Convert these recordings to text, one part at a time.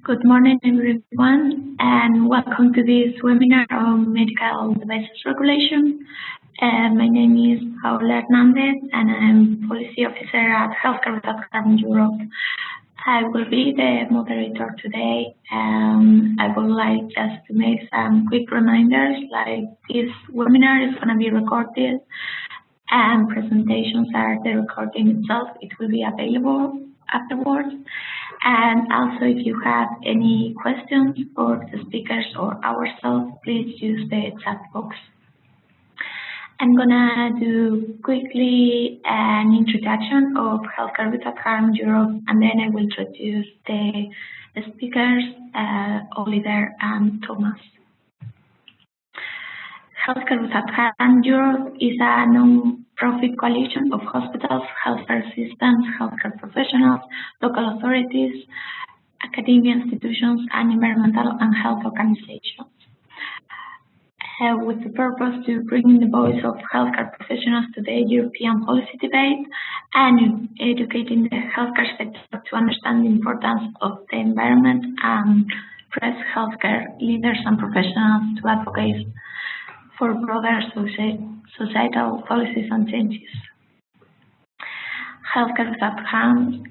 Good morning, everyone, and welcome to this webinar on medical devices regulation. My name is Paula Hernandez, and I'm Policy Officer at HCWH Europe. I will be the moderator today. I would like just to make some quick reminders, like this webinar is going to be recorded, and presentations are the recording itself. It will be available afterwards. And also, if you have any questions for the speakers or ourselves, please use the chat box. I'm gonna do quickly an introduction of Healthcare Without Harm Europe, and then I will introduce the speakers, Oliver and Thomas. Healthcare Without Harm Europe is a non-profit coalition of hospitals, healthcare systems, healthcare professionals, local authorities, academia institutions, and environmental and health organizations. With the purpose to bring the voice of healthcare professionals to the European policy debate and educating the healthcare sector to understand the importance of the environment and press healthcare leaders and professionals to advocate for broader societal policies and changes. Healthcare Without Harm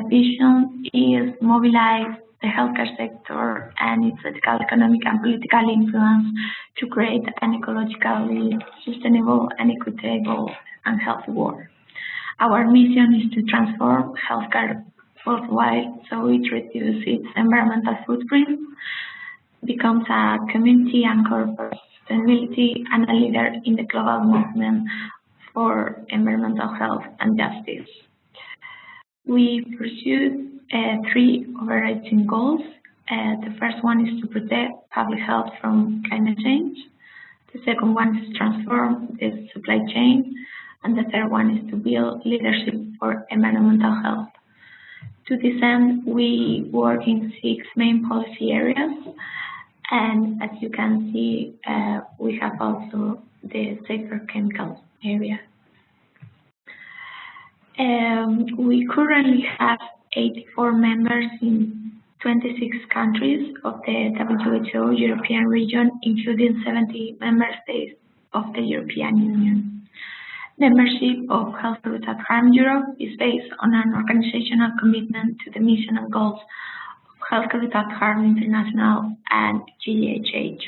vision is mobilize the healthcare sector and its ethical, economic, and political influence to create an ecologically sustainable and equitable and healthy world. Our mission is to transform healthcare worldwide so it reduces its environmental footprint, becomes a community anchor for sustainability, and a leader in the global movement for environmental health and justice. We pursue three overarching goals. The first one is to protect public health from climate change. The second one is to transform the supply chain. And the third one is to build leadership for environmental health. To this end, we work in 6 main policy areas. And as you can see, we have also the safer chemicals area. We currently have 84 members in 26 countries of the WHO European region, including 70 member states of the European Union. Membership of Healthcare Without Harm Europe is based on an organizational commitment to the mission and goals of Healthcare Without Harm International and GHH.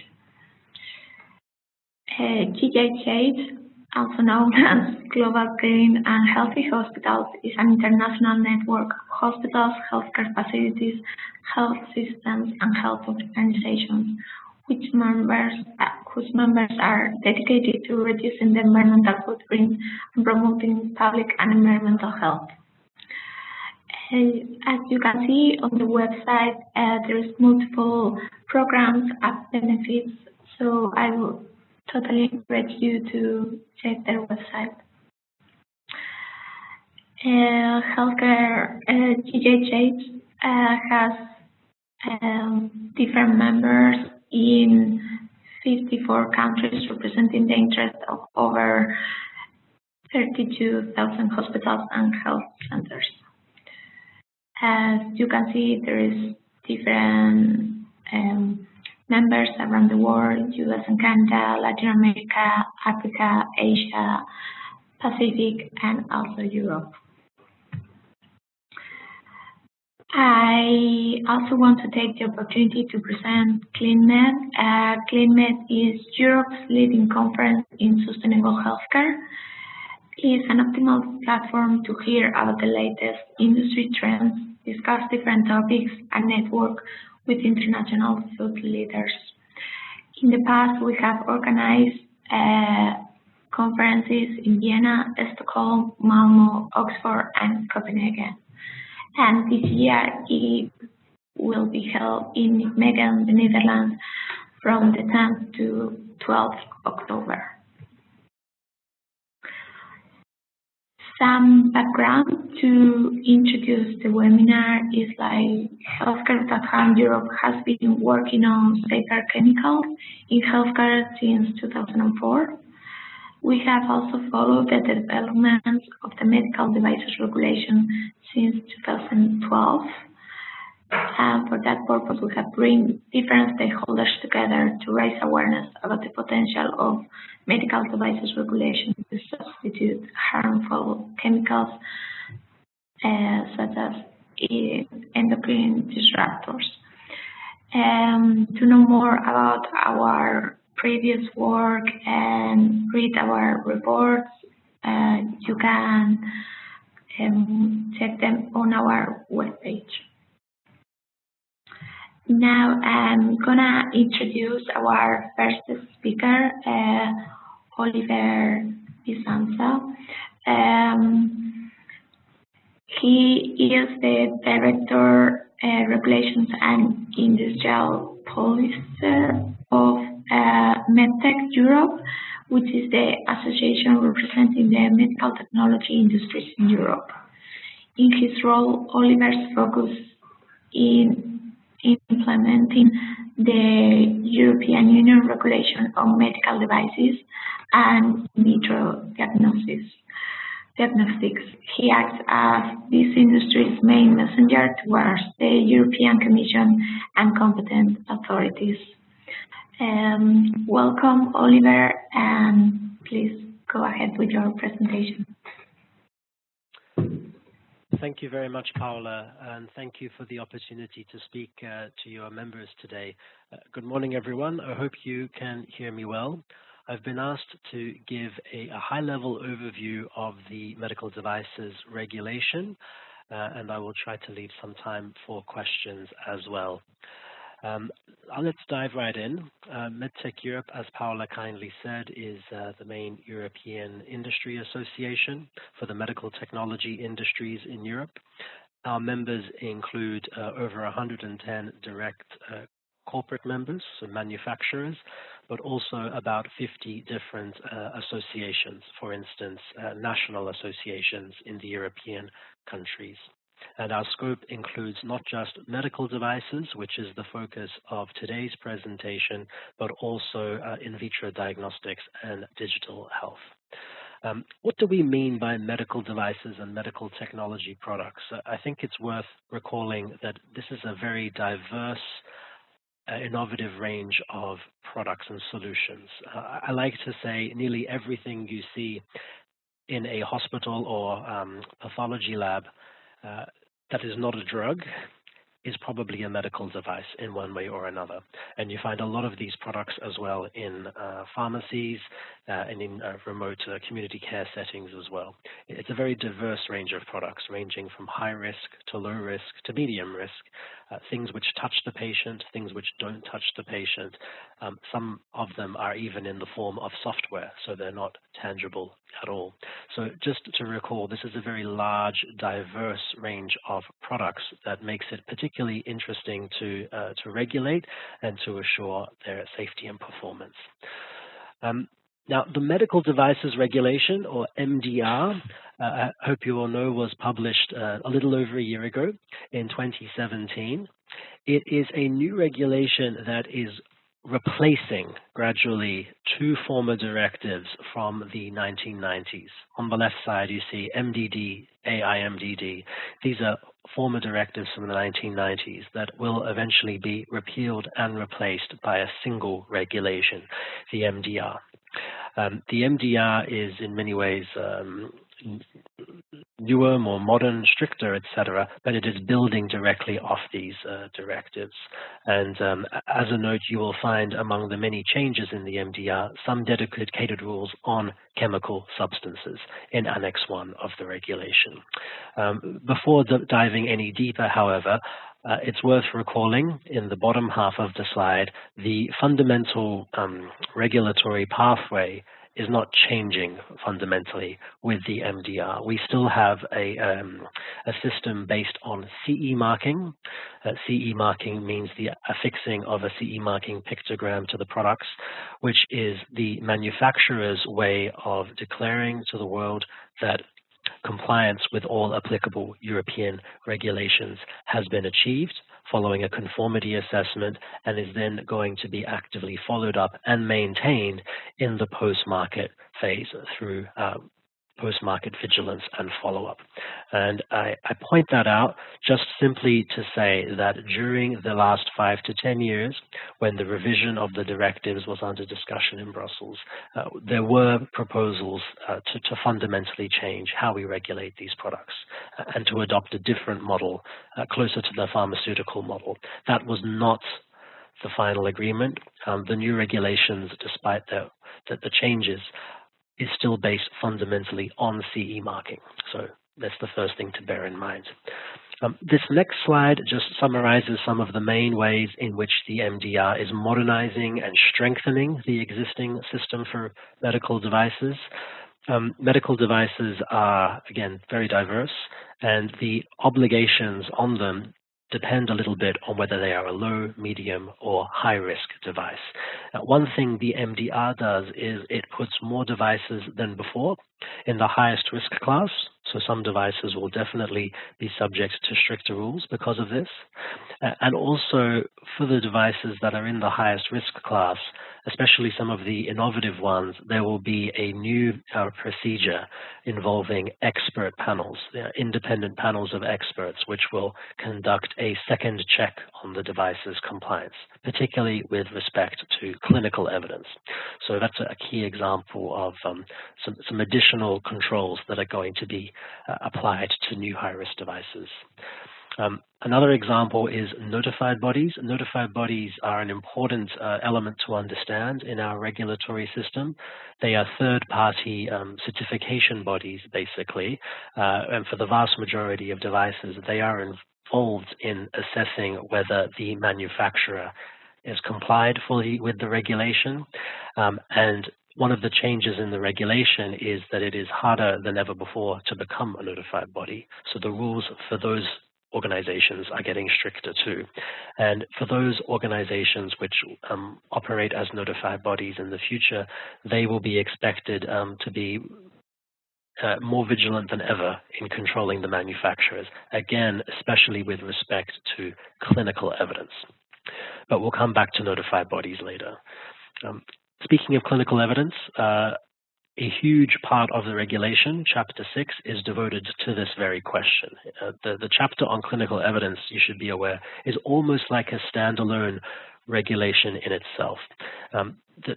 GHH, also known as Global Clean and Healthy Hospitals, is an international network of hospitals, healthcare facilities, health systems, and health organizations, whose members are dedicated to reducing the environmental footprint and promoting public and environmental health. As you can see on the website, there is multiple programs and benefits, so I will totally encourage you to check their website. Healthcare GHH has different members in 54 countries, representing the interest of over 32,000 hospitals and health centers. As you can see, there is different members around the world: US and Canada, Latin America, Africa, Asia, Pacific, and also Europe. I also want to take the opportunity to present CleanMed. CleanMed is Europe's leading conference in sustainable healthcare. It is an optimal platform to hear about the latest industry trends, discuss different topics, and network with international thought leaders. In the past, we have organized conferences in Vienna, Stockholm, Malmö, Oxford, and Copenhagen. And this year, it will be held in Nijmegen, the Netherlands, from the 10th to 12th October. Some background to introduce the webinar is like Healthcare Without Harm Europe has been working on safer chemicals in healthcare since 2004. We have also followed the developments of the medical devices regulation since 2012. And for that purpose, we have bring different stakeholders together to raise awareness about the potential of medical devices regulation to substitute harmful chemicals such as endocrine disruptors. To know more about our previous work and read our reports, you can check them on our webpage. Now I'm gonna introduce our first speaker, Oliver Bisazza. He is the Director Regulations and Industrial Policy of MedTech Europe, which is the association representing the medical technology industries in Europe. In his role, Oliver's focus in implementing the European Union regulation on medical devices and in vitro diagnostics. He acts as this industry's main messenger towards the European Commission and competent authorities. Welcome, Oliver, and please go ahead with your presentation. Thank you very much, Paula, and thank you for the opportunity to speak to your members today. Good morning, everyone. I hope you can hear me well. I've been asked to give a high-level overview of the medical devices regulation, and I will try to leave some time for questions as well. Let's dive right in. MedTech Europe, as Paula kindly said, is the main European industry association for the medical technology industries in Europe. Our members include over 110 direct corporate members, so manufacturers, but also about 50 different associations, for instance, national associations in the European countries. And our scope includes not just medical devices, which is the focus of today's presentation, but also in vitro diagnostics and digital health. What do we mean by medical devices and medical technology products? I think it's worth recalling that this is a very diverse, innovative range of products and solutions. I like to say nearly everything you see in a hospital or pathology lab that is not a drug is probably a medical device in one way or another. And you find a lot of these products as well in pharmacies and in remote community care settings as well. It's a very diverse range of products, ranging from high risk to low risk to medium risk, things which touch the patient, things which don't touch the patient. Some of them are even in the form of software, so they're not tangible at all. So just to recall, this is a very large, diverse range of products that makes it particularly interesting to regulate and to assure their safety and performance. Now, the Medical Devices Regulation, or MDR, I hope you all know, was published a little over a year ago in 2017. It is a new regulation that is replacing gradually two former directives from the 1990s. On the left side, you see MDD, AIMDD. These are former directives from the 1990s that will eventually be repealed and replaced by a single regulation, the MDR. The MDR is in many ways newer, more modern, stricter, etc., but it is building directly off these directives. And as a note, you will find among the many changes in the MDR some dedicated rules on chemical substances in Annex 1 of the regulation. Before diving any deeper, however, it's worth recalling in the bottom half of the slide, the fundamental regulatory pathway is not changing fundamentally with the MDR. We still have a system based on CE marking. CE marking means the affixing of a CE marking pictogram to the products, which is the manufacturer's way of declaring to the world that compliance with all applicable European regulations has been achieved following a conformity assessment and is then going to be actively followed up and maintained in the post-market phase through post-market vigilance and follow-up. And I point that out just simply to say that during the last 5 to 10 years, when the revision of the directives was under discussion in Brussels, there were proposals to fundamentally change how we regulate these products and to adopt a different model closer to the pharmaceutical model. That was not the final agreement. The new regulations, despite the changes, is still based fundamentally on CE marking. So that's the first thing to bear in mind. This next slide just summarizes some of the main ways in which the MDR is modernizing and strengthening the existing system for medical devices. Medical devices are, again, very diverse, and the obligations on them depend a little bit on whether they are a low, medium, or high-risk device. One thing the MDR does is it puts more devices than before in the highest risk class. So some devices will definitely be subject to stricter rules because of this. And also for the devices that are in the highest risk class, especially some of the innovative ones, there will be a new procedure involving expert panels, independent panels of experts, which will conduct a second check on the device's compliance, particularly with respect to clinical evidence. So that's a key example of some additional controls that are going to be applied to new high-risk devices. Another example is notified bodies. Notified bodies are an important element to understand in our regulatory system. They are third-party certification bodies, basically, and for the vast majority of devices, they are involved in assessing whether the manufacturer is complied fully with the regulation. And one of the changes in the regulation is that it is harder than ever before to become a notified body. So the rules for those organizations are getting stricter too. And for those organizations which operate as notified bodies in the future, they will be expected to be more vigilant than ever in controlling the manufacturers, again, especially with respect to clinical evidence. But we'll come back to notified bodies later. Speaking of clinical evidence, a huge part of the regulation, Chapter 6, is devoted to this very question. The chapter on clinical evidence, you should be aware, is almost like a standalone regulation in itself.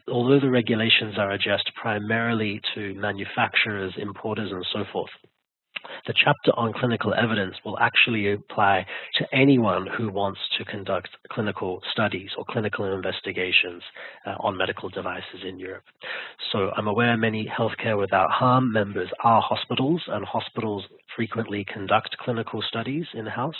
Although the regulations are addressed primarily to manufacturers, importers, and so forth, the chapter on clinical evidence will actually apply to anyone who wants to conduct clinical studies or clinical investigations on medical devices in Europe. So I'm aware many Healthcare Without Harm members are hospitals, and hospitals frequently conduct clinical studies in-house.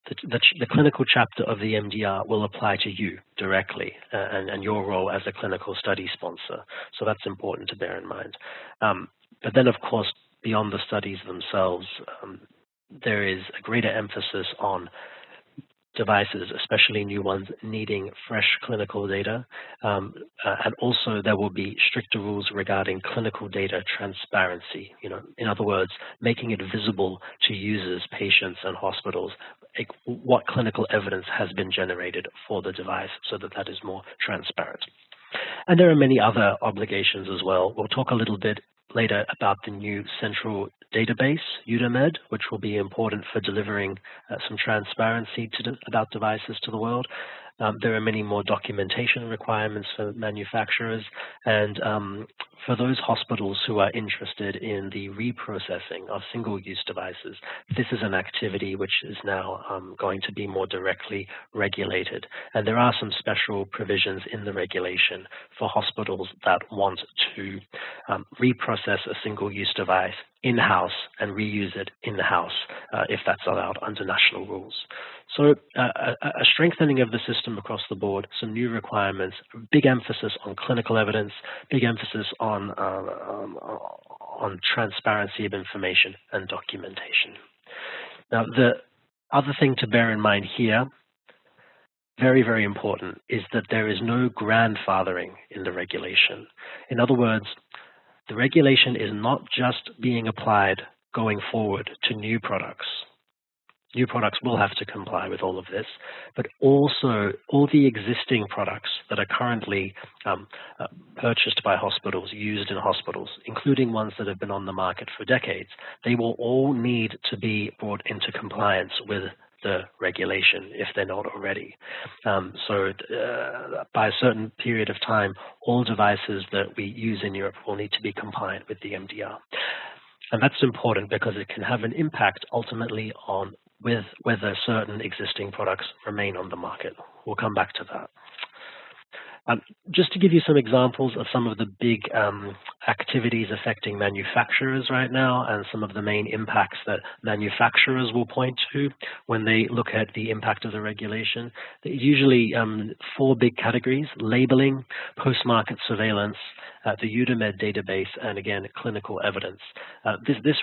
The clinical chapter of the MDR will apply to you directly and your role as a clinical study sponsor. So that's important to bear in mind. But then, of course, beyond the studies themselves, there is a greater emphasis on devices, especially new ones, needing fresh clinical data. And also there will be stricter rules regarding clinical data transparency. In other words, making it visible to users, patients, and hospitals what clinical evidence has been generated for the device so that that is more transparent. And there are many other obligations as well. We'll talk a little bit later about the new central database, EUDAMED, which will be important for delivering some transparency about devices to the world. There are many more documentation requirements for manufacturers, and for those hospitals who are interested in the reprocessing of single-use devices, this is an activity which is now going to be more directly regulated. And there are some special provisions in the regulation for hospitals that want to reprocess a single-use device in-house and reuse it in-house if that's allowed under national rules. So a strengthening of the system across the board, some new requirements, big emphasis on clinical evidence, big emphasis on transparency of information and documentation. Now, the other thing to bear in mind here, very, very important, is that there is no grandfathering in the regulation. In other words, the regulation is not just being applied going forward to new products. new products will have to comply with all of this, but also all the existing products that are currently purchased by hospitals, used in hospitals, including ones that have been on the market for decades, they will all need to be brought into compliance with the regulation if they're not already. By a certain period of time, all devices that we use in Europe will need to be compliant with the MDR. And that's important because it can have an impact ultimately on whether certain existing products remain on the market. We'll come back to that. Just to give you some examples of some of the big activities affecting manufacturers right now and some of the main impacts that manufacturers will point to when they look at the impact of the regulation. There's usually 4 big categories: labeling, post-market surveillance, the EUDAMED database, and again, clinical evidence. This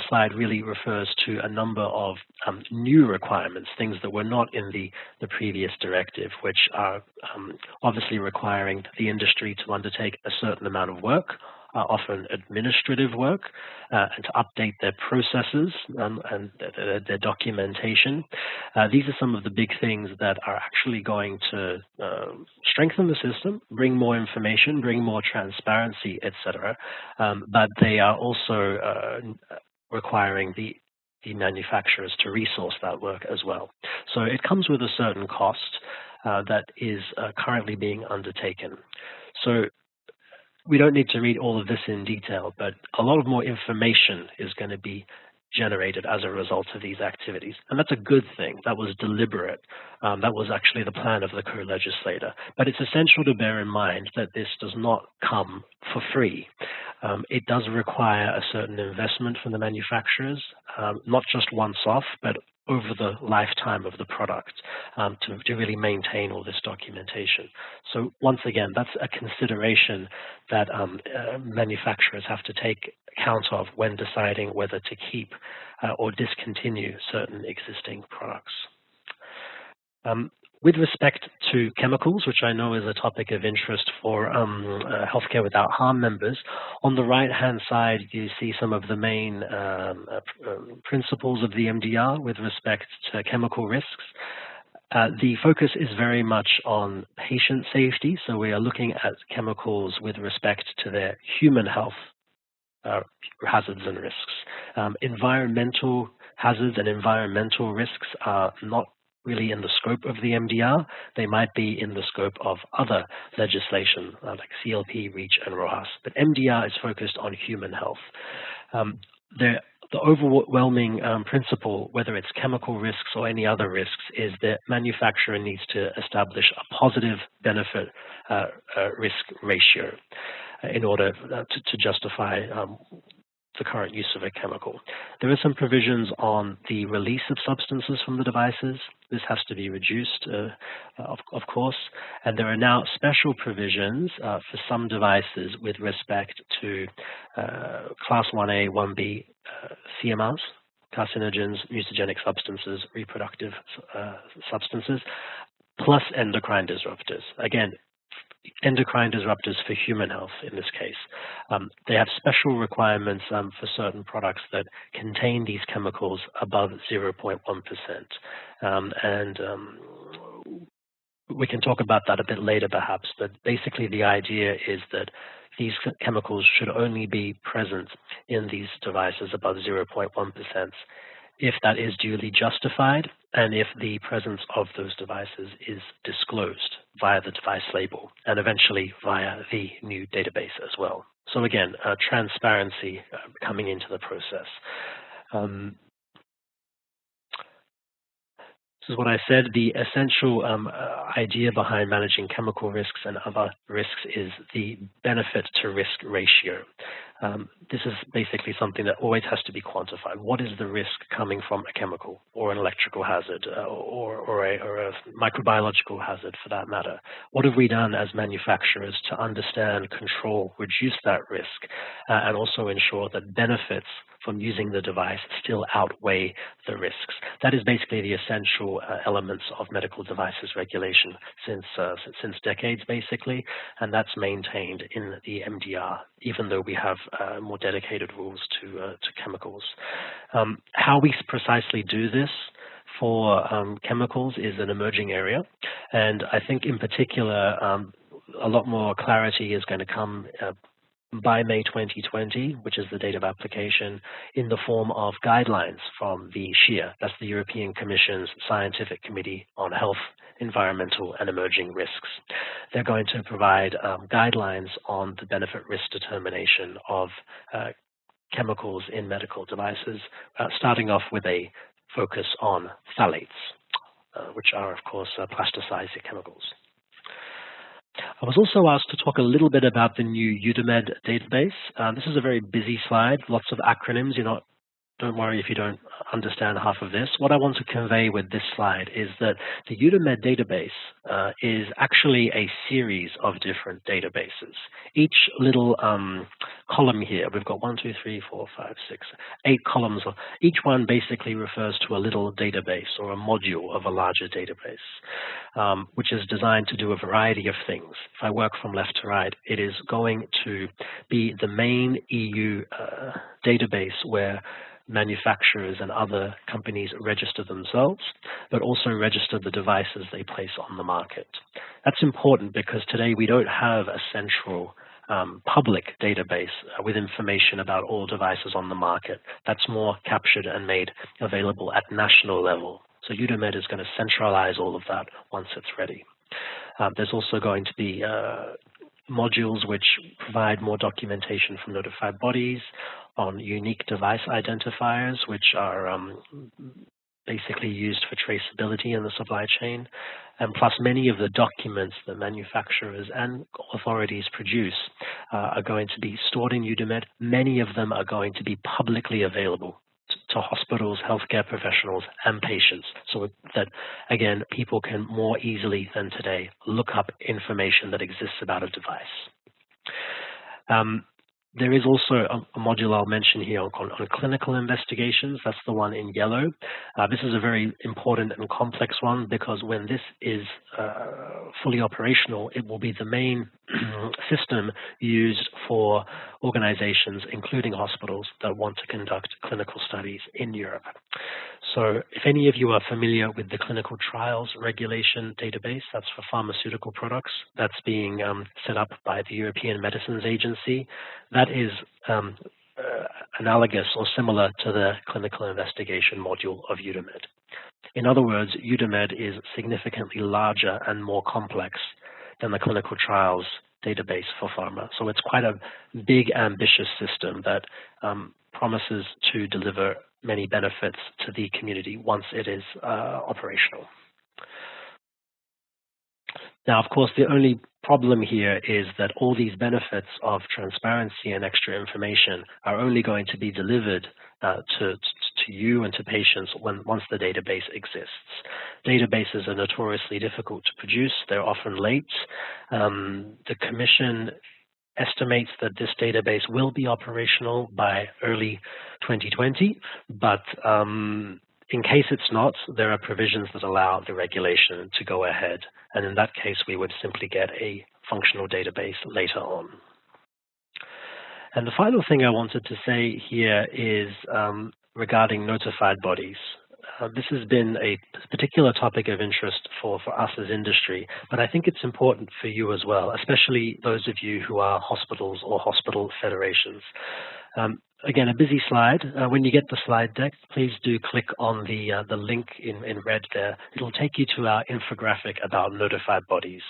slide really refers to a number of new requirements, things that were not in the previous directive, which are obviously requiring the industry to undertake a certain amount of work, often administrative work, and to update their processes and their documentation. These are some of the big things that are actually going to strengthen the system, bring more information, bring more transparency, etc. But they are also requiring the manufacturers to resource that work as well. So it comes with a certain cost that is currently being undertaken. So we don't need to read all of this in detail, but a lot of more information is going to be generated as a result of these activities. And that's a good thing. That was deliberate. That was actually the plan of the co-legislator. But it's essential to bear in mind that this does not come for free. It does require a certain investment from the manufacturers, not just once off, but over the lifetime of the product to really maintain all this documentation. So once again, that's a consideration that manufacturers have to take account of when deciding whether to keep or discontinue certain existing products. With respect to chemicals, which I know is a topic of interest for Healthcare Without Harm members, on the right-hand side, you see some of the main principles of the MDR with respect to chemical risks. The focus is very much on patient safety, so we are looking at chemicals with respect to their human health hazards and risks. Environmental hazards and environmental risks are not really in the scope of the MDR. They might be in the scope of other legislation like CLP, REACH, and RoHS. But MDR is focused on human health. The overwhelming principle, whether it's chemical risks or any other risks, is that manufacturer needs to establish a positive benefit risk ratio in order to justify the current use of a chemical. There are some provisions on the release of substances from the devices. This has to be reduced, of course, and there are now special provisions for some devices with respect to Class 1A, 1B CMRs, carcinogens, mutagenic substances, reproductive substances, plus endocrine disruptors. Again, endocrine disruptors for human health in this case. They have special requirements for certain products that contain these chemicals above 0.1%. We can talk about that a bit later perhaps, but basically the idea is that these chemicals should only be present in these devices above 0.1% if that is duly justified and if the presence of those devices is disclosed via the device label and eventually via the new database as well. So again, transparency coming into the process. This is what I said. The essential idea behind managing chemical risks and other risks is the benefit to risk ratio. This is basically something that always has to be quantified. What is the risk coming from a chemical or an electrical hazard or a microbiological hazard for that matter? What have we done as manufacturers to understand, control, reduce that risk, and also ensure that benefits from using the device still outweigh the risks? That is basically the essential elements of medical devices regulation since decades, basically, and that's maintained in the MDR, even though we have more dedicated rules to chemicals. How we precisely do this for chemicals is an emerging area, and I think in particular a lot more clarity is going to come by May 2020, which is the date of application, in the form of guidelines from the SCHER, that's the European Commission's Scientific Committee on Health, Environmental and Emerging Risks. They're going to provide guidelines on the benefit-risk determination of chemicals in medical devices, starting off with a focus on phthalates, which are, of course, plasticizing chemicals. I was also asked to talk a little bit about the new EUDAMED database. This is a very busy slide, lots of acronyms. Don't worry if you don't understand half of this. What I want to convey with this slide is that the EUDAMED database is actually a series of different databases. Each little column here, we've got 1, 2, 3, 4, 5, 6, 8 columns. Each one basically refers to a little database or a module of a larger database, which is designed to do a variety of things. If I work from left to right, it is going to be the main EU database where manufacturers and other companies register themselves, but also register the devices they place on the market. That's important because today we don't have a central public database with information about all devices on the market. That's more captured and made available at national level. So EUDAMED is going to centralize all of that once it's ready. There's also going to be modules which provide more documentation from notified bodies on unique device identifiers, which are basically used for traceability in the supply chain. And plus, many of the documents that manufacturers and authorities produce are going to be stored in EUDAMED. Many of them are going to be publicly available to hospitals, healthcare professionals, and patients, so that, again, people can more easily than today look up information that exists about a device. There is also a module I'll mention here on clinical investigations. That's the one in yellow. This is a very important and complex one because when this is fully operational, it will be the main system used for organizations, including hospitals, that want to conduct clinical studies in Europe. So if any of you are familiar with the clinical trials regulation database, that's for pharmaceutical products, that's being set up by the European Medicines Agency, that is analogous or similar to the clinical investigation module of EUDAMED. In other words, EUDAMED is significantly larger and more complex than the clinical trials database for pharma. So it's quite a big, ambitious system that promises to deliver many benefits to the community once it is operational. Now, of course, the only problem here is that all these benefits of transparency and extra information are only going to be delivered to you and to patients once the database exists. Databases are notoriously difficult to produce. They're often late. The Commission estimates that this database will be operational by early 2020, but in case it's not, there are provisions that allow the regulation to go ahead, and in that case we would simply get a functional database later on. And the final thing I wanted to say here is regarding notified bodies. This has been a particular topic of interest for us as industry, but I think it's important for you as well, especially those of you who are hospitals or hospital federations. Again, a busy slide. When you get the slide deck, please do click on the link in red there. It'll take you to our infographic about notified bodies.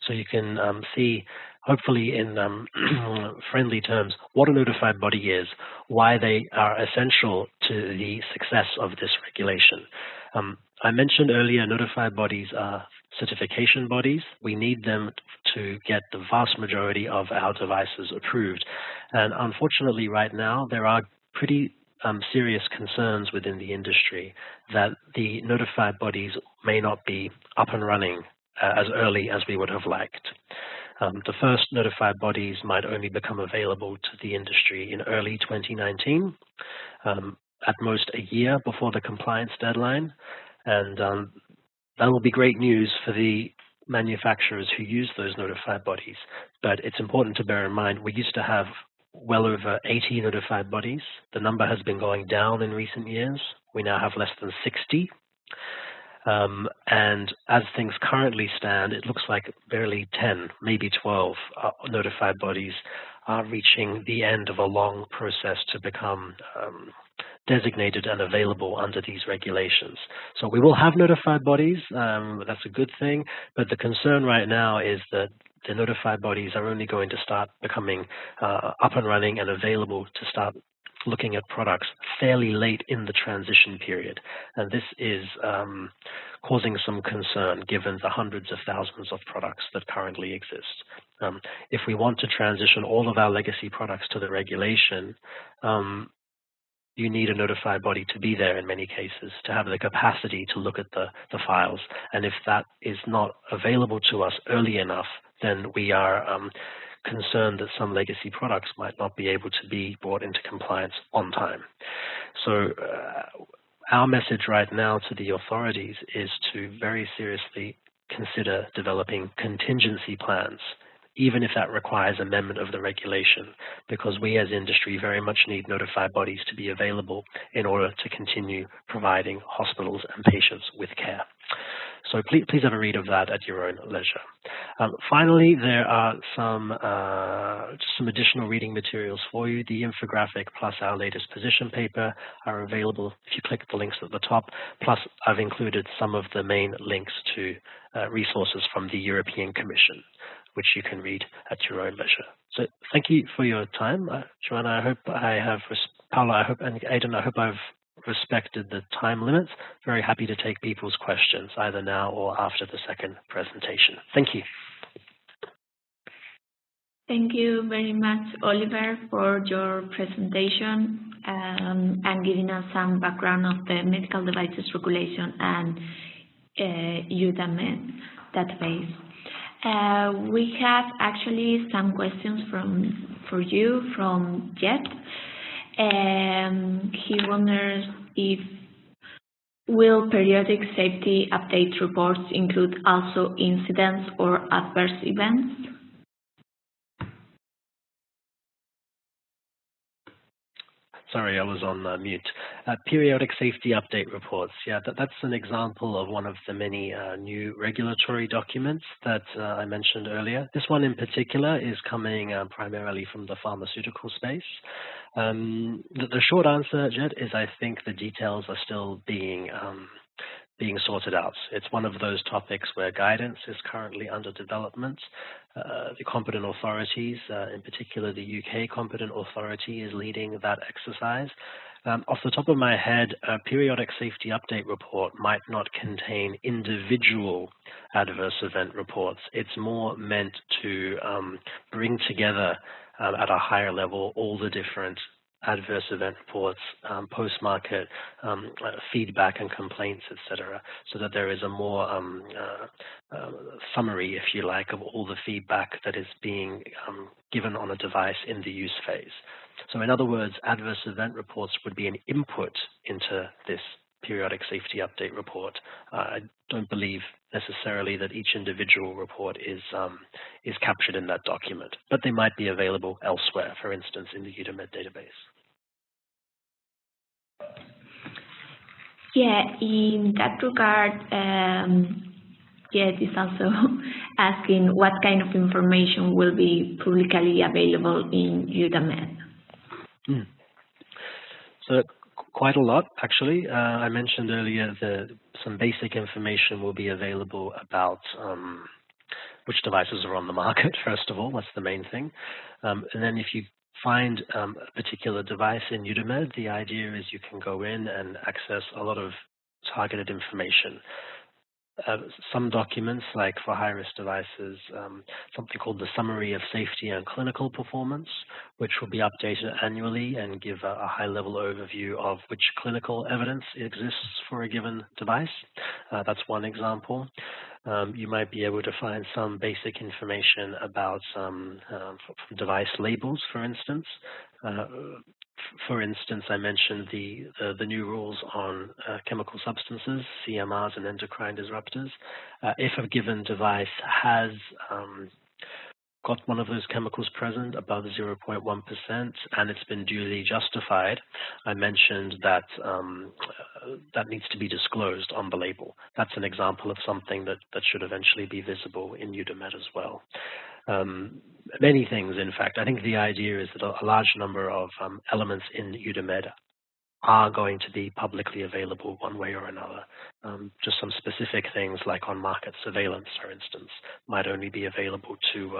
So you can see, hopefully in friendly terms, what a notified body is, why they are essential to the success of this regulation. I mentioned earlier notified bodies are certification bodies. We need them to get the vast majority of our devices approved. And unfortunately, right now, there are pretty serious concerns within the industry that the notified bodies may not be up and running as early as we would have liked. The first notified bodies might only become available to the industry in early 2019, at most a year before the compliance deadline. And that will be great news for the manufacturers who use those notified bodies. But it's important to bear in mind, we used to have well over 80 notified bodies. The number has been going down in recent years. We now have less than 60. And as things currently stand, it looks like barely 10, maybe 12 notified bodies are reaching the end of a long process to become designated and available under these regulations. So we will have notified bodies, that's a good thing, but the concern right now is that the notified bodies are only going to start becoming up and running and available to start looking at products fairly late in the transition period. And this is causing some concern given the hundreds of thousands of products that currently exist. If we want to transition all of our legacy products to the regulation, you need a notified body to be there in many cases to have the capacity to look at the files. And if that is not available to us early enough, then we are concerned that some legacy products might not be able to be brought into compliance on time. So our message right now to the authorities is to very seriously consider developing contingency plans, even if that requires amendment of the regulation, because we as industry very much need notified bodies to be available in order to continue providing hospitals and patients with care. So please have a read of that at your own leisure. Finally, there are some additional reading materials for you. The infographic plus our latest position paper are available if you click the links at the top. Plus, I've included some of the main links to resources from the European Commission, which you can read at your own leisure. So thank you for your time. Joanna, I hope I have, Paula, I hope, and Aidan, I hope I've respected the time limits. Very happy to take people's questions either now or after the second presentation. Thank you. Thank you very much, Oliver, for your presentation and giving us some background of the medical devices regulation and EUDAMED database. We have actually some questions for you from Jet. He wonders if will periodic safety update reports include also incidents or adverse events? Sorry, I was on mute. Periodic safety update reports. Yeah, that's an example of one of the many new regulatory documents that I mentioned earlier. This one in particular is coming primarily from the pharmaceutical space. The short answer, Jed, is I think the details are still being sorted out. It's one of those topics where guidance is currently under development. The competent authorities, in particular the UK competent authority, is leading that exercise. Off the top of my head, a periodic safety update report might not contain individual adverse event reports. It's more meant to bring together at a higher level all the different adverse event reports, post-market feedback and complaints, etc., so that there is a more summary, if you like, of all the feedback that is being given on a device in the use phase. So in other words, adverse event reports would be an input into this periodic safety update report. I don't believe necessarily that each individual report is captured in that document, but they might be available elsewhere, for instance, in the EUDAMED database. Yeah, in that regard, Jed is also asking what kind of information will be publicly available in EUDAMED. So quite a lot, actually. I mentioned earlier that some basic information will be available about which devices are on the market, first of all. That's the main thing. And then if you find a particular device in EUDAMED, the idea is you can go in and access a lot of targeted information. Some documents, like for high-risk devices, something called the Summary of Safety and Clinical Performance, which will be updated annually and give a high-level overview of which clinical evidence exists for a given device. That's one example. You might be able to find some basic information about device labels, for instance. For instance, I mentioned the new rules on chemical substances, CMRs, and endocrine disruptors. If a given device has got one of those chemicals present above 0.1% and it's been duly justified, I mentioned that that needs to be disclosed on the label. That's an example of something that should eventually be visible in EUDAMED as well. Many things, in fact. I think the idea is that a large number of elements in EUDAMED are going to be publicly available one way or another. Just some specific things like on-market surveillance, for instance, might only be available to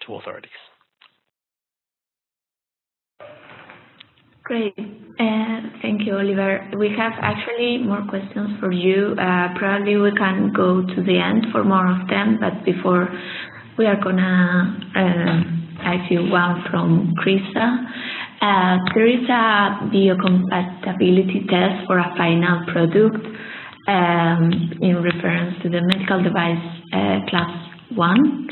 authorities. Great. Thank you, Oliver. We have actually more questions for you. Probably we can go to the end for more of them, but before we are gonna ask you one from Krista. There is a biocompatibility test for a final product in reference to the medical device class 1.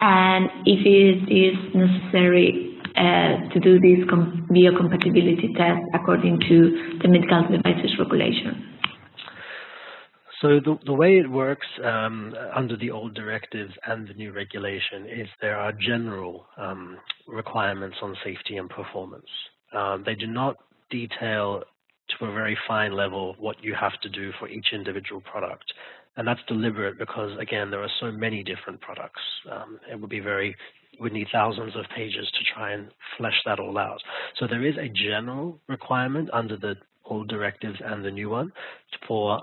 And if it is necessary to do this biocompatibility test according to the medical devices regulation. So the way it works under the old directives and the new regulation is there are general requirements on safety and performance. They do not detail to a very fine level what you have to do for each individual product. And that's deliberate because, again, there are so many different products. It would be would need thousands of pages to try and flesh that all out. So there is a general requirement under the old directives and the new one for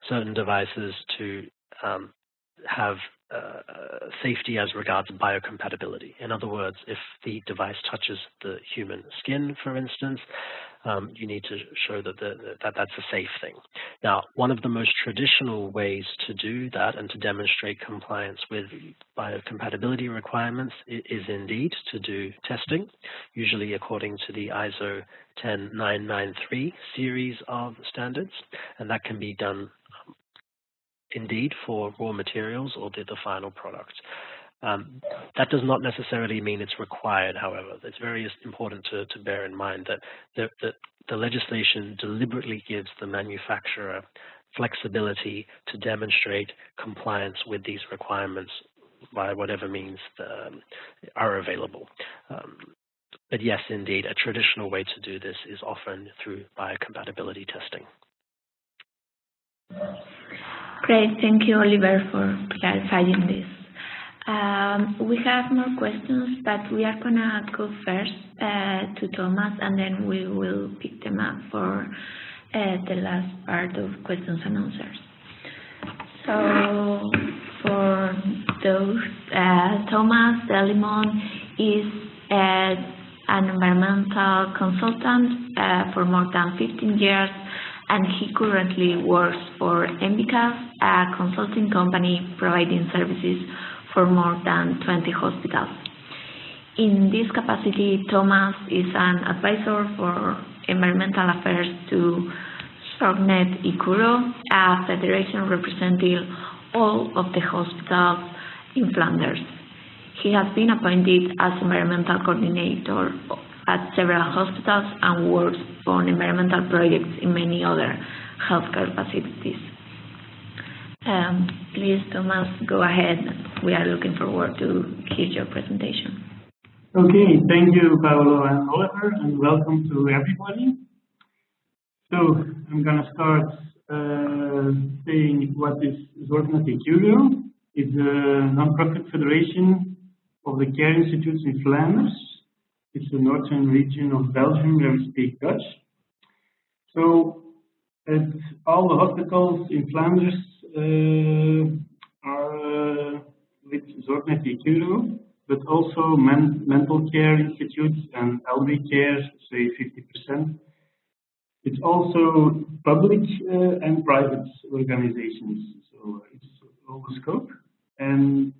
certain devices to have safety as regards biocompatibility. In other words, if the device touches the human skin, for instance, you need to show that that's a safe thing. Now, one of the most traditional ways to do that and to demonstrate compliance with biocompatibility requirements is indeed to do testing, usually according to the ISO 10993 series of standards, and that can be done indeed for raw materials or the final product. That does not necessarily mean it's required, however. It's very important to bear in mind that the legislation deliberately gives the manufacturer flexibility to demonstrate compliance with these requirements by whatever means are available. But yes, indeed, a traditional way to do this is often through biocompatibility testing. Great, thank you, Oliver, for clarifying this. We have more questions, but we are gonna go first to Tomas, and then we will pick them up for the last part of questions and answers. So for those, Tomas Delimon is an environmental consultant for more than 15 years, and he currently works for Envicas, a consulting company providing services for more than 20 hospitals. In this capacity, Tomas is an advisor for environmental affairs to Zorgnet-Icuro, a federation representing all of the hospitals in Flanders. He has been appointed as environmental coordinator at several hospitals and works on environmental projects in many other healthcare facilities. Please, Tomas, go ahead. We are looking forward to hear your presentation. Okay, thank you, Paolo and Oliver, and welcome to everybody. So I'm going to start saying what is Zorgnet-Icuro. It's a non-profit federation of the care institutes in Flanders. It's the northern region of Belgium where we speak Dutch. So at all the hospitals in Flanders are with Zorgnet-Icuro, but also mental care institutes and elderly care, say 50%. It's also public and private organizations, so it's all the scope, and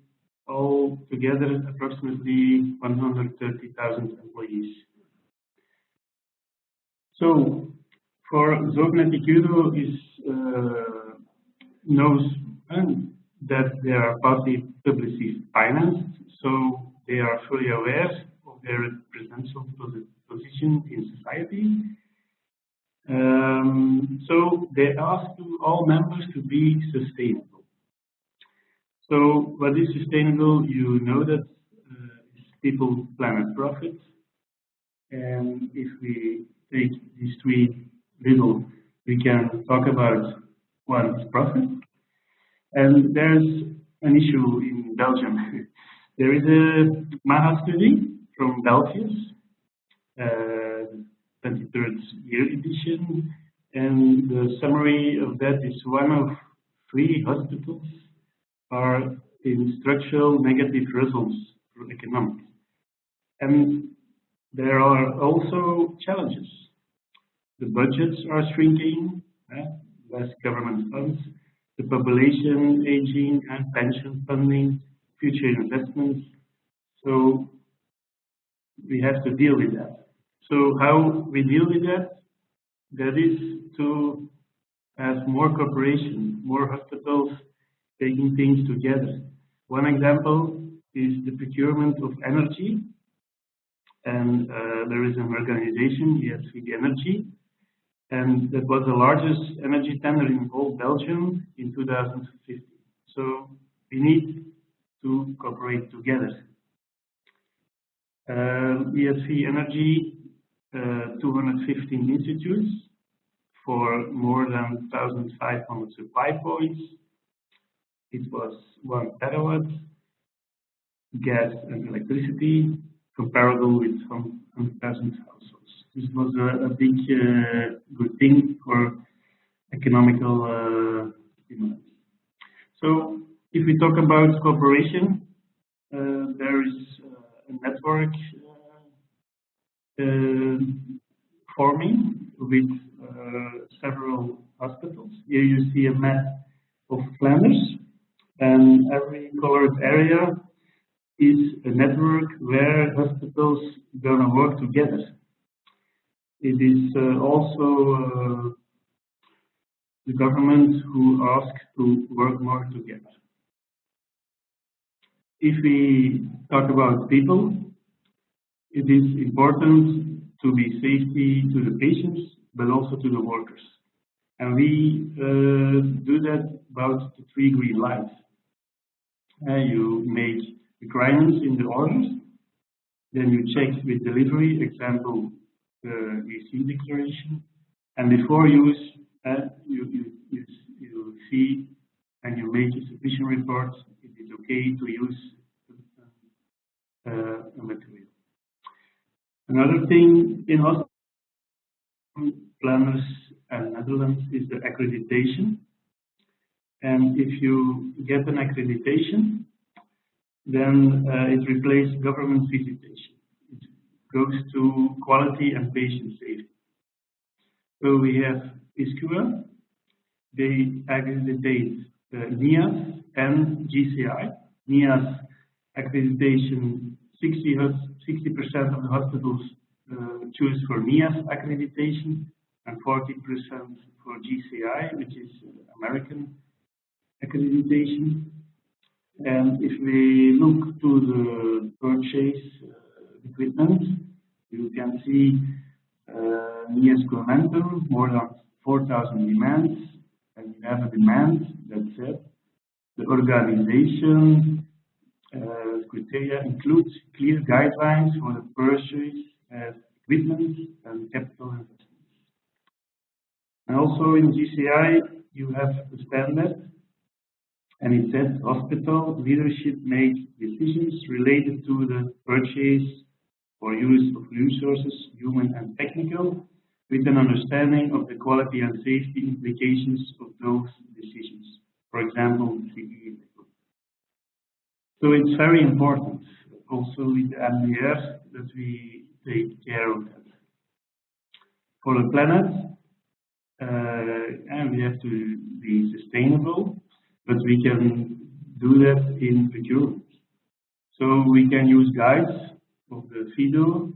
all together approximately 130,000 employees. So for Zorgnet-Icuro knows that they are partly publicly financed, so they are fully aware of their representative position in society. So they ask all members to be sustainable. So what is sustainable? You know that it's people, planet, profit. And if we take these three little, we can talk about one is profit. And there's an issue in Belgium. There is a MAHA study from Belgium, 23rd year edition, and the summary of that is one of 3 hospitals are in structural negative results for economics. And there are also challenges. The budgets are shrinking, less government funds, the population aging and pension funding, future investments. So we have to deal with that. So how we deal with that? That is to have more cooperation, more hospitals taking things together. One example is the procurement of energy. And there is an organization, ESV Energy, and that was the largest energy tender in whole Belgium in 2015. So we need to cooperate together. ESV Energy, 215 institutes for more than 1,500 supply points. It was 1 terawatt, gas and electricity, comparable with 100,000 households. This was a big good thing for economical demand. So if we talk about cooperation, there is a network forming with several hospitals. Here you see a map of Flemish, and every colored area is a network where hospitals gonna work together. It is also the government who asks to work more together. If we talk about people, it is important to be safety to the patients, but also to the workers. And we do that about the 3 green lines. You make requirements in the orders, then you check with delivery, example, receipt declaration, and before use, you see and you make a submission report, it is okay to use a material. Another thing in hospital planners and Netherlands is the accreditation. And if you get an accreditation, then it replaces government visitation. It goes to quality and patient safety. So we have HCWH, they accreditate NIAS and GCI. NIAS accreditation, 60% of the hospitals choose for NIAS accreditation and 40% for GCI, which is American accreditation. And if we look to the purchase equipment, you can see NIAS Momentum, more than 4,000 demands, and you have a demand that said the organization criteria includes clear guidelines for the purchase of equipment and capital investments. And also in GCI, you have the standard, and it says hospital leadership make decisions related to the purchase or use of resources, human and technical, with an understanding of the quality and safety implications of those decisions. For example, CE. So it's very important also with the MDR that we take care of that. For the planet, and we have to be sustainable, but we can do that in procurement. So we can use guides of the FIDO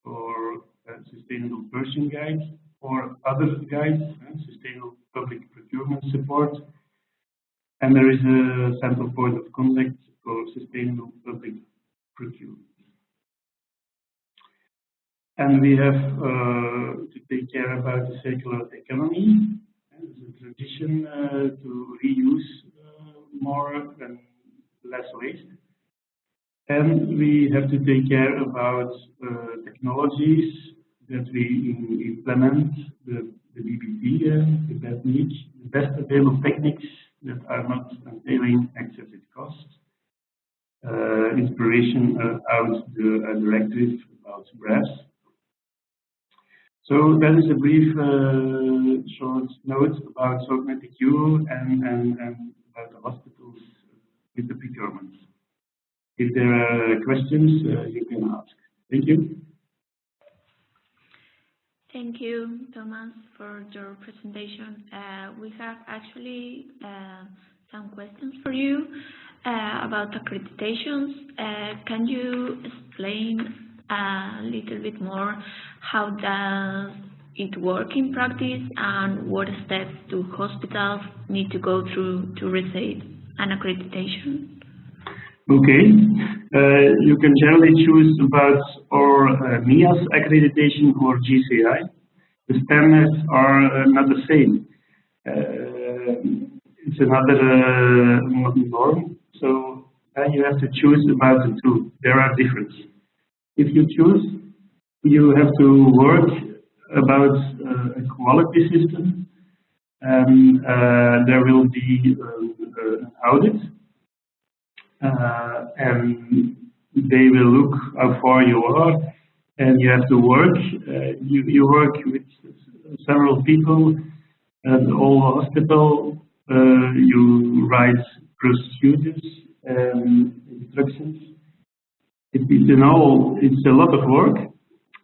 or Sustainable Purchasing Guide or other guides, Sustainable Public Procurement Support. And there is a central point of contact for Sustainable Public Procurement. And we have to take care about the circular economy. There's a tradition to reuse more and less waste. And we have to take care about technologies that we implement, the BBT, the best niche, the best available techniques that are not entailing excessive costs. Inspiration out the directive about BREFs. So that is a brief short note about Zorgnet-Icuro and about the hospitals with the procurement. If there are questions, you can ask. Thank you. Thank you, Tomas, for your presentation. We have actually some questions for you about accreditations. Can you explain a little bit more how does it work in practice and what steps do hospitals need to go through to receive an accreditation? Okay, you can generally choose about our MIAS accreditation or GCI. The standards are not the same. It's another norm, so you have to choose about the two. There are differences. If you choose, you have to work about a quality system, and there will be an audit. And they will look how far you are, and you have to work. You work with several people at all hospital. You write procedures and instructions. It's a lot of work.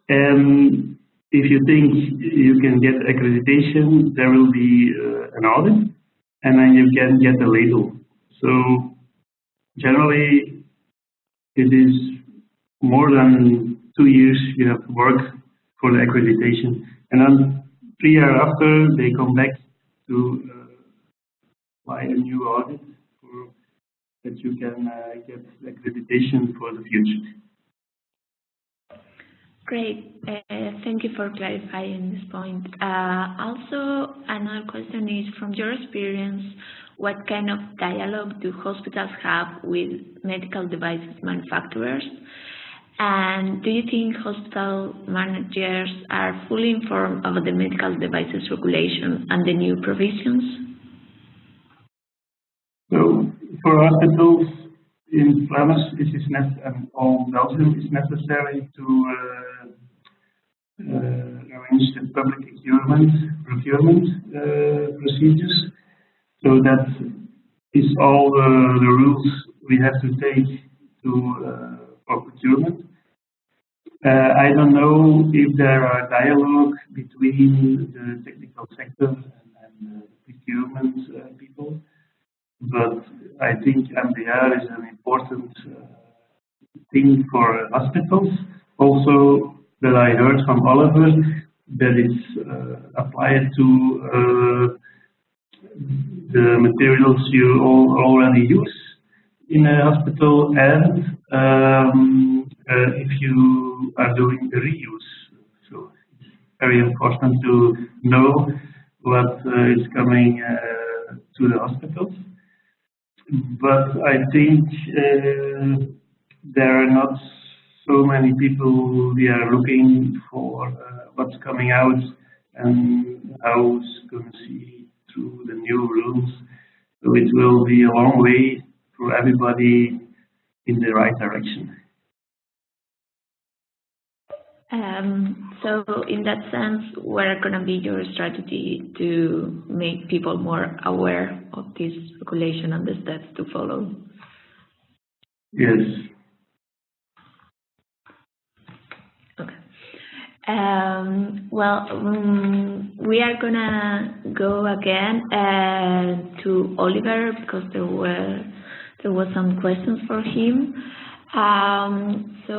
And if you think you can get accreditation, there will be an audit, and then you can get a label. So generally, it is more than 2 years you have to work for the accreditation. And then 3 years after, they come back to apply a new audit for that you can get accreditation for the future. Great. Thank you for clarifying this point. Also, another question is, from your experience, what kind of dialogue do hospitals have with medical devices manufacturers? And do you think hospital managers are fully informed of the medical devices regulation and the new provisions? So, for hospitals in Flemish, and all Belgium, it's necessary to arrange the public procurement procedures. So that is all the rules we have to take to for procurement. I don't know if there are dialogue between the technical sector and the procurement people, but I think MDR is an important thing for hospitals. Also, that I heard from Oliver, that it's applied to the materials you already use in a hospital, and if you are doing the reuse. So it's very important to know what is coming to the hospitals. But I think there are not so many people we are looking for what's coming out and how it's going to see through the new rules. So it will be a long way for everybody in the right direction. So in that sense, what are going to be your strategy to make people more aware of this regulation and the steps to follow? Yes. Okay. We are going to go again to Oliver, because there were some questions for him. So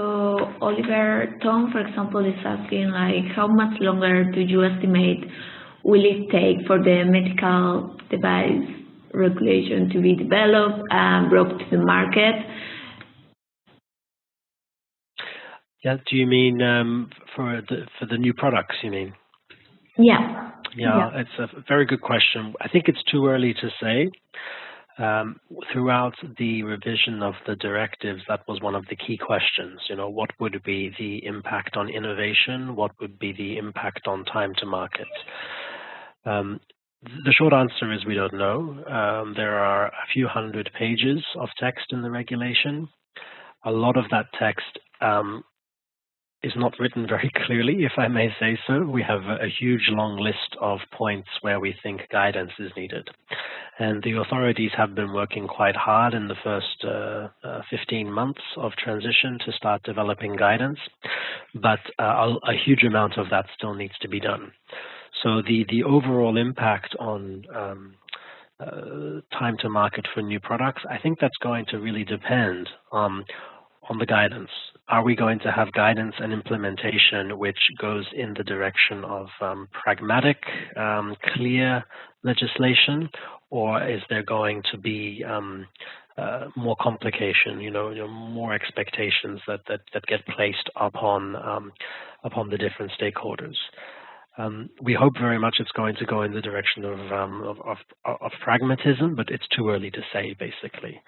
Oliver, Tom, for example, is asking, like, how much longer do you estimate will it take for the medical device regulation to be developed and brought to the market? Yeah, do you mean for the new products, you mean? Yeah. Yeah, it's a very good question. I think it's too early to say. Throughout the revision of the directives, that was one of the key questions. What would be the impact on innovation? What would be the impact on time to market? The short answer is we don't know. There are a few hundred pages of text in the regulation. A lot of that text is not written very clearly, if I may say so. We have a huge long list of points where we think guidance is needed. And the authorities have been working quite hard in the first 15 months of transition to start developing guidance, but a huge amount of that still needs to be done. So the overall impact on time to market for new products, I think that's going to really depend on the guidance. Are we going to have guidance and implementation which goes in the direction of pragmatic, clear legislation, or is there going to be more complication, more expectations that get placed upon the different stakeholders? We hope very much it's going to go in the direction of pragmatism, but it's too early to say, basically.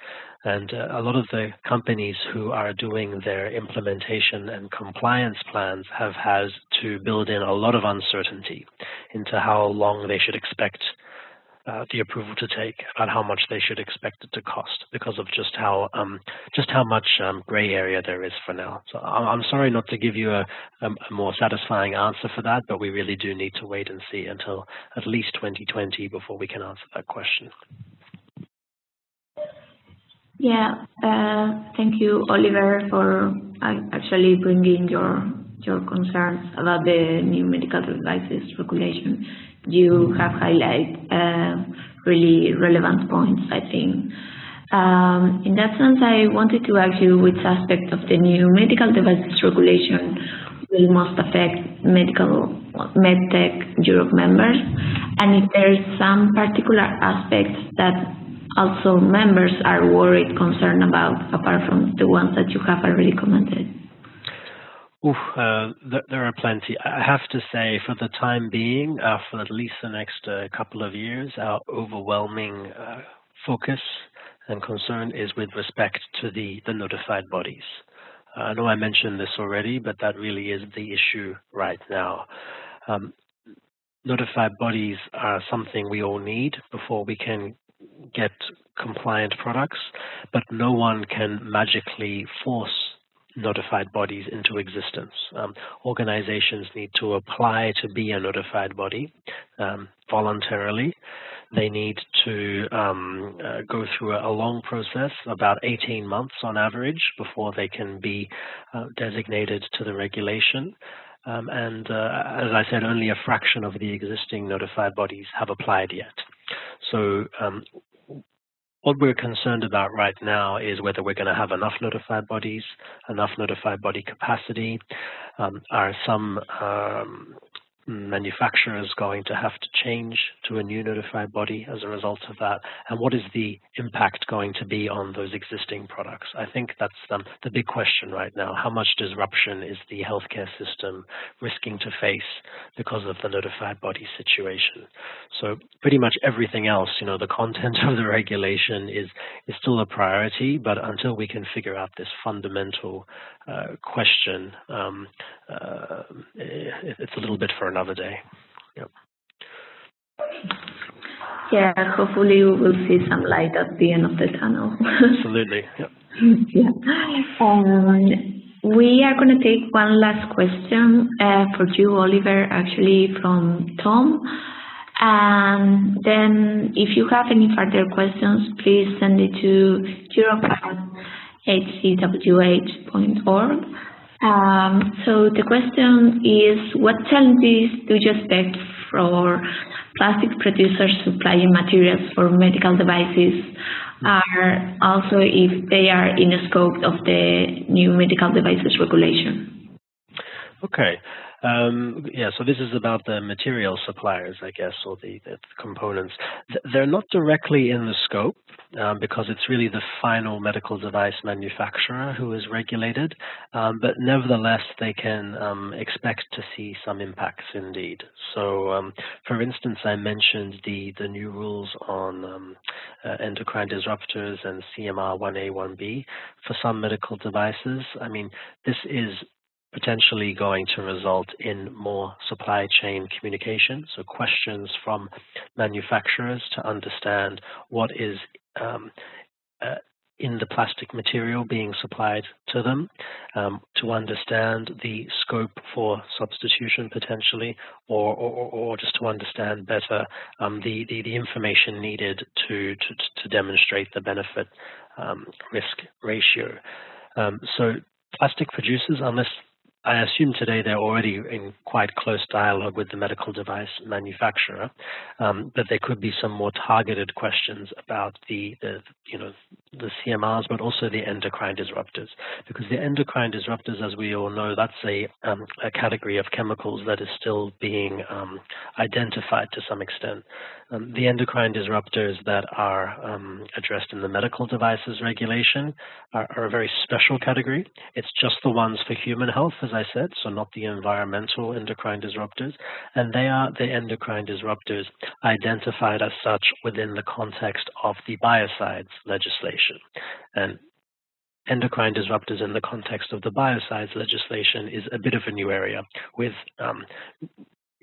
And a lot of the companies who are doing their implementation and compliance plans have had to build in a lot of uncertainty into how long they should expect the approval to take, about how much they should expect it to cost, because of just how much gray area there is for now. So I'm sorry not to give you a more satisfying answer for that, but we really do need to wait and see until at least 2020 before we can answer that question. Yeah, thank you, Oliver, for actually bringing your concerns about the new medical devices regulation. You have highlighted really relevant points, I think. In that sense, I wanted to ask you which aspect of the new medical devices regulation will most affect MedTech Europe members, and if there is some particular aspects that also members are worried, concerned about, apart from the ones that you have already commented. There are plenty. I have to say, for the time being, for at least the next couple of years, our overwhelming focus and concern is with respect to the notified bodies. I know I mentioned this already, but that really is the issue right now. Notified bodies are something we all need before we can get compliant products, but no one can magically force notified bodies into existence. Organizations need to apply to be a notified body voluntarily. They need to go through a long process, about 18 months on average, before they can be designated to the regulation. And as I said, only a fraction of the existing notified bodies have applied yet. So what we're concerned about right now is whether we're going to have enough notified bodies, enough notified body capacity. Are some manufacturers going to have to change to a new notified body as a result of that? And what is the impact going to be on those existing products? I think that's the big question right now. How much disruption is the healthcare system risking to face because of the notified body situation? So pretty much everything else, the content of the regulation is still a priority, but until we can figure out this fundamental question, it's a little bit for another day. Yep. Yeah, hopefully we will see some light at the end of the tunnel. Absolutely. Yep. Yeah. We are going to take one last question for you, Oliver, actually from Tom. And then if you have any further questions, please send it to europe@hcwh.org. So the question is, what challenges do you expect for plastic producers supplying materials for medical devices, are also if they are in the scope of the new medical devices regulation? Okay. Yeah, so this is about the material suppliers, I guess, or the components. They're not directly in the scope because it's really the final medical device manufacturer who is regulated, but nevertheless, they can expect to see some impacts indeed. So, for instance, I mentioned the new rules on endocrine disruptors and CMR 1A, 1B for some medical devices. I mean, this is potentially going to result in more supply chain communication, so questions from manufacturers to understand what is in the plastic material being supplied to them, to understand the scope for substitution potentially, or just to understand better the information needed to demonstrate the benefit risk ratio. So plastic producers, unless I assume today they're already in quite close dialogue with the medical device manufacturer, but there could be some more targeted questions about the CMRs, but also the endocrine disruptors, because the endocrine disruptors, as we all know, that's a category of chemicals that is still being identified to some extent. The endocrine disruptors that are addressed in the medical devices regulation are a very special category. It's just the ones for human health, as I said, so not the environmental endocrine disruptors, and they are the endocrine disruptors identified as such within the context of the biocides legislation. And endocrine disruptors in the context of the biocides legislation is a bit of a new area with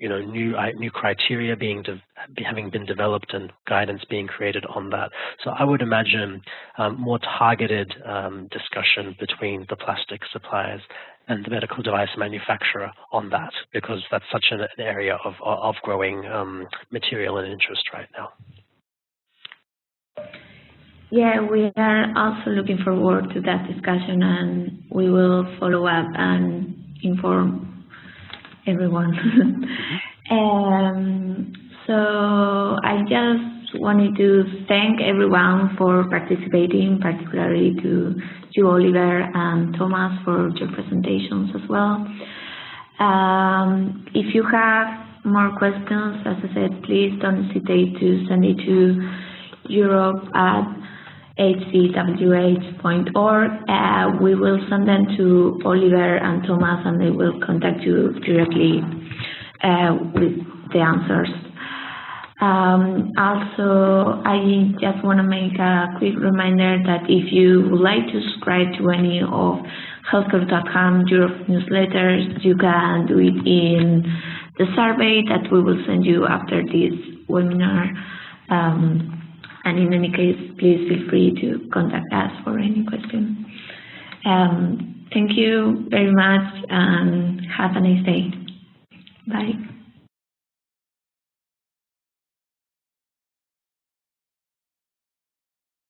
new criteria having been developed and guidance being created on that. So I would imagine more targeted discussion between the plastic suppliers and the medical device manufacturer on that, because that's such an area of growing material and interest right now. Yeah, we are also looking forward to that discussion, and we will follow up and inform everyone. So I just wanted to thank everyone for participating, particularly to you, Oliver, and Thomas, for your presentations as well. If you have more questions, as I said, please don't hesitate to send it to europe@hcwh.org. We will send them to Oliver and Thomas, and they will contact you directly with the answers. Also, I just want to make a quick reminder that if you would like to subscribe to any of healthcare.com Europe newsletters, you can do it in the survey that we will send you after this webinar. And in any case, please feel free to contact us for any questions. Thank you very much, and have a nice day. Bye.